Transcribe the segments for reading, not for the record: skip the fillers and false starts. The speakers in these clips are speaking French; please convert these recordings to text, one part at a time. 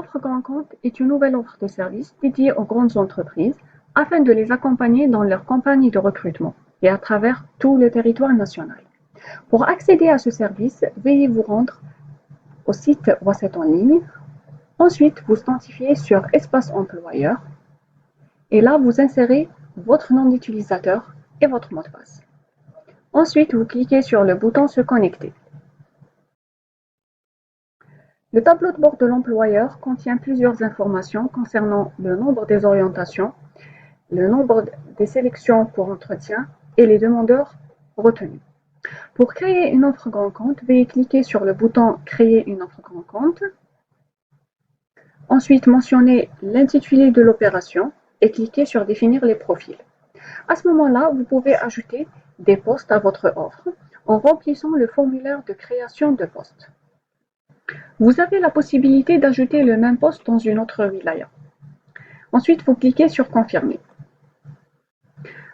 L'offre grand compte est une nouvelle offre de service dédiée aux grandes entreprises afin de les accompagner dans leur campagne de recrutement et à travers tout le territoire national. Pour accéder à ce service, veuillez vous rendre au site Wasset en ligne. Ensuite, vous identifiez sur Espace employeur et là, vous insérez votre nom d'utilisateur et votre mot de passe. Ensuite, vous cliquez sur le bouton Se connecter. Le tableau de bord de l'employeur contient plusieurs informations concernant le nombre des orientations, le nombre des sélections pour entretien et les demandeurs retenus. Pour créer une offre grand compte, veuillez cliquer sur le bouton Créer une offre grand compte. Ensuite, mentionnez l'intitulé de l'opération et cliquez sur Définir les profils. À ce moment-là, vous pouvez ajouter des postes à votre offre en remplissant le formulaire de création de poste. Vous avez la possibilité d'ajouter le même poste dans une autre wilaya. Ensuite, vous cliquez sur Confirmer.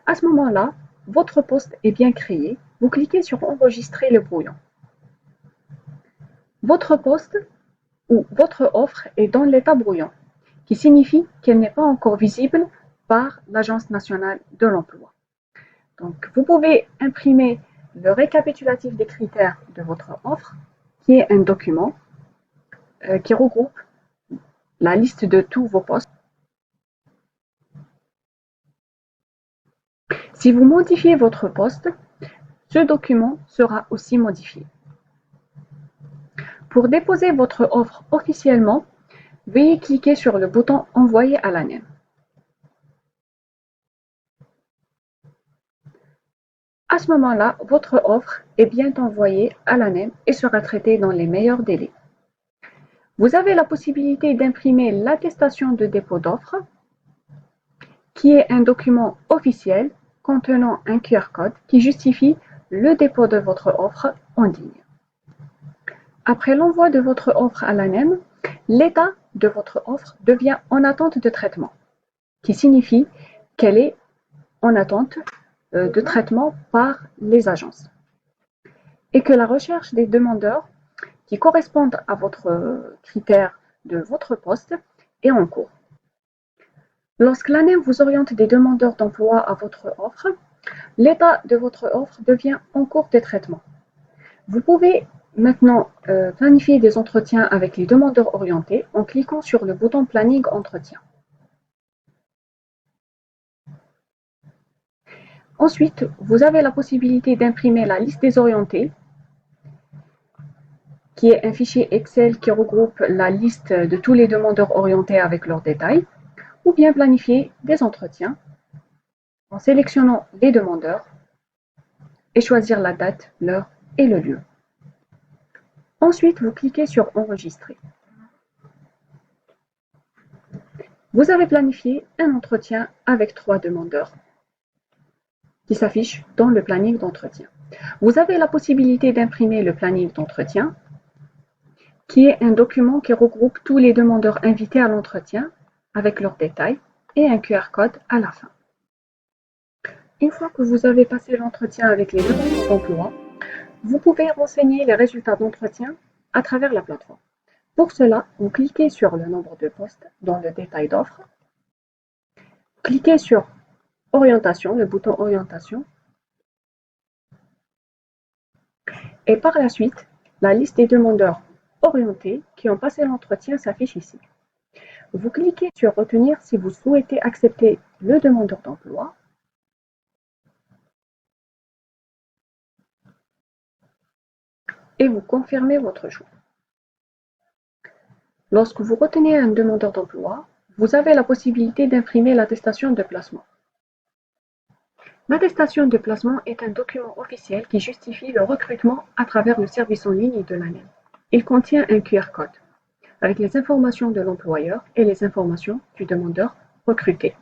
À ce moment-là, votre poste est bien créé. Vous cliquez sur Enregistrer le brouillon. Votre poste ou votre offre est dans l'état brouillon, qui signifie qu'elle n'est pas encore visible par l'Agence nationale de l'emploi. Donc, vous pouvez imprimer le récapitulatif des critères de votre offre, qui est un document qui regroupe la liste de tous vos postes. Si vous modifiez votre poste, ce document sera aussi modifié. Pour déposer votre offre officiellement, veuillez cliquer sur le bouton Envoyer à l'ANEM. À ce moment-là, votre offre est bien envoyée à l'ANEM et sera traitée dans les meilleurs délais. Vous avez la possibilité d'imprimer l'attestation de dépôt d'offre, qui est un document officiel contenant un QR code qui justifie le dépôt de votre offre en ligne. Après l'envoi de votre offre à l'ANEM, l'état de votre offre devient en attente de traitement, qui signifie qu'elle est en attente de traitement par les agences et que la recherche des demandeurs qui correspondent à votre critère de votre poste est en cours. Lorsque l'ANEM vous oriente des demandeurs d'emploi à votre offre, l'état de votre offre devient en cours de traitement. Vous pouvez maintenant planifier des entretiens avec les demandeurs orientés en cliquant sur le bouton Planning Entretien. Ensuite, vous avez la possibilité d'imprimer la liste des orientés, qui est un fichier Excel qui regroupe la liste de tous les demandeurs orientés avec leurs détails, ou bien planifier des entretiens en sélectionnant les demandeurs et choisir la date, l'heure et le lieu. Ensuite, vous cliquez sur Enregistrer. Vous avez planifié un entretien avec 3 demandeurs qui s'affichent dans le planning d'entretien. Vous avez la possibilité d'imprimer le planning d'entretien, qui est un document qui regroupe tous les demandeurs invités à l'entretien avec leurs détails et un QR code à la fin. Une fois que vous avez passé l'entretien avec les demandeurs d'emploi, vous pouvez renseigner les résultats d'entretien à travers la plateforme. Pour cela, vous cliquez sur le nombre de postes dans le détail d'offres, cliquez sur Orientation, le bouton Orientation, et par la suite, la liste des demandeurs orientés qui ont passé l'entretien s'affiche ici. Vous cliquez sur Retenir si vous souhaitez accepter le demandeur d'emploi. Et vous confirmez votre choix. Lorsque vous retenez un demandeur d'emploi, vous avez la possibilité d'imprimer l'attestation de placement. L'attestation de placement est un document officiel qui justifie le recrutement à travers le service en ligne de l'ANEM. Il contient un QR code avec les informations de l'employeur et les informations du demandeur recruté.